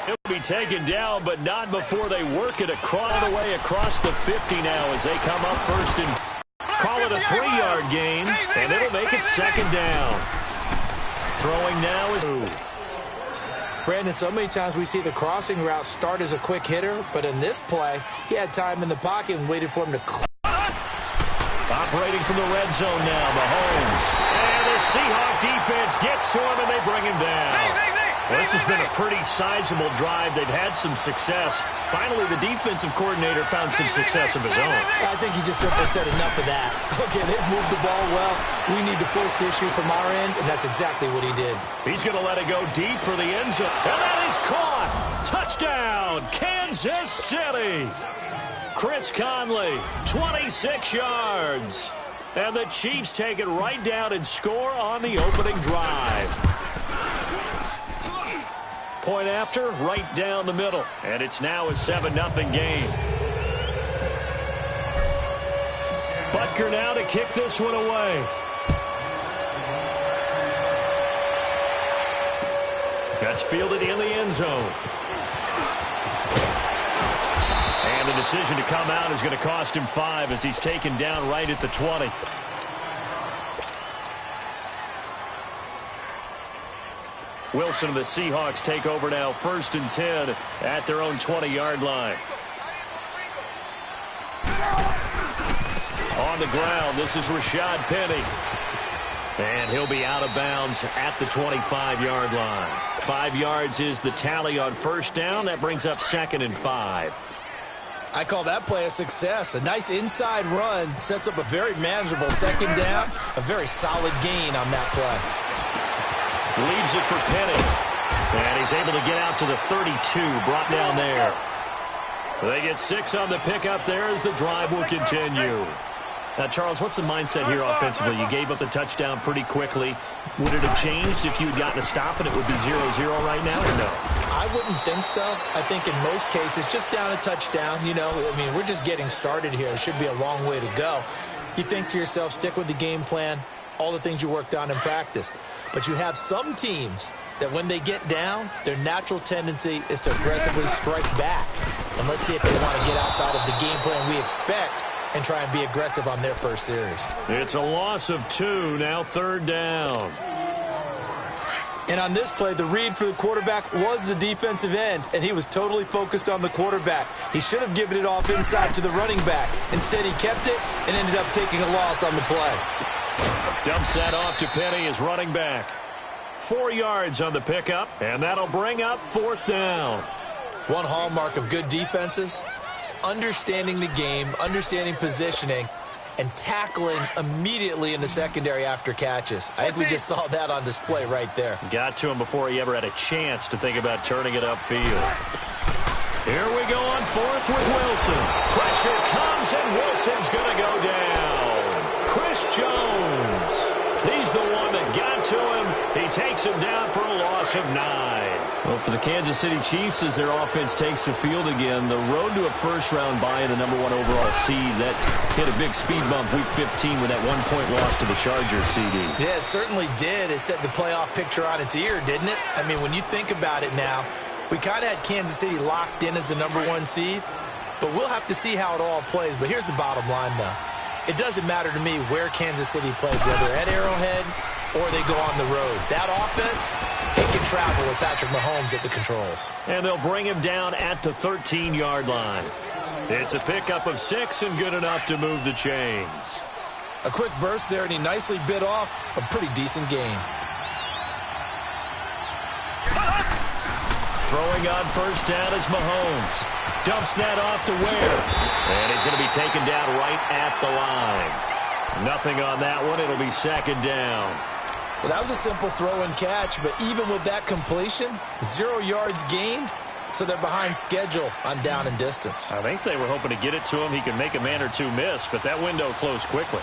He'll be taken down, but not before they work it across the 50 now as they come up first and call it a 3-yard gain, and it'll make it second down. Throwing now is... Brandon, so many times we see the crossing route start as a quick hitter, but in this play, he had time in the pocket and waited for him to... Operating from the red zone now, Mahomes. And the Seahawk defense gets to him, and they bring him down. Well, this has been a pretty sizable drive. They've had some success. Finally, the defensive coordinator found some success of his own. I think he just simply said enough of that. Okay, they've moved the ball well. We need to force the issue from our end, and that's exactly what he did. He's going to let it go deep for the end zone. And that is caught. Touchdown, Kansas City. Chris Conley, 26 yards. And the Chiefs take it right down and score on the opening drive. Point after, right down the middle. And it's now a 7-0 game. Butker now to kick this one away. That's fielded in the end zone. And the decision to come out is going to cost him 5 as he's taken down right at the 20. Wilson and the Seahawks take over now, 1st and 10 at their own 20-yard line. On the ground, this is Rashad Penny. And he'll be out of bounds at the 25-yard line. 5 yards is the tally on 1st down. That brings up 2nd and 5. I call that play a success. A nice inside run sets up a very manageable 2nd down. A very solid gain on that play. Leaves it for Penny. And he's able to get out to the 32, brought down there. They get 6 on the pickup there as the drive will continue. Now, Charles, what's the mindset here offensively? You gave up the touchdown pretty quickly. Would it have changed if you had gotten a stop and it would be 0-0 right now, or no? I wouldn't think so. I think in most cases, just down a touchdown, you know, I mean, we're just getting started here. It should be a long way to go. You think to yourself, stick with the game plan, all the things you worked on in practice. But you have some teams that when they get down, their natural tendency is to aggressively strike back. And let's see if they want to get outside of the game plan we expect and try and be aggressive on their first series. It's a loss of 2, now 3rd down. And on this play, the read for the quarterback was the defensive end, and he was totally focused on the quarterback. He should have given it off inside to the running back. Instead, he kept it and ended up taking a loss on the play. Dumps that off to Penny as running back. 4 yards on the pickup, and that'll bring up 4th down. One hallmark of good defenses is understanding the game, understanding positioning, and tackling immediately in the secondary after catches. I think we just saw that on display right there. Got to him before he ever had a chance to think about turning it upfield. Here we go on 4th with Wilson. Pressure comes, and Wilson's going to go down. Chris Jones. He's the one that got to him. He takes him down for a loss of 9. Well, for the Kansas City Chiefs, as their offense takes the field again, the road to a first-round bye in the #1 overall seed, that hit a big speed bump week 15 with that 1-point loss to the Chargers, CD. Yeah, it certainly did. It set the playoff picture on its ear, didn't it? I mean, when you think about it now, we kind of had Kansas City locked in as the #1 seed, but we'll have to see how it all plays. But here's the bottom line, though. It doesn't matter to me where Kansas City plays, whether at Arrowhead or they go on the road. That offense, it can travel with Patrick Mahomes at the controls. And they'll bring him down at the 13-yard line. It's a pickup of 6 and good enough to move the chains. A quick burst there, and he nicely bit off a pretty decent gain. Throwing on 1st down is Mahomes. Dumps that off to Ware. And he's going to be taken down right at the line. Nothing on that one. It'll be 2nd down. Well, that was a simple throw and catch, but even with that completion, 0 yards gained, so they're behind schedule on down and distance. I think they were hoping to get it to him. He could make a man or two miss, but that window closed quickly.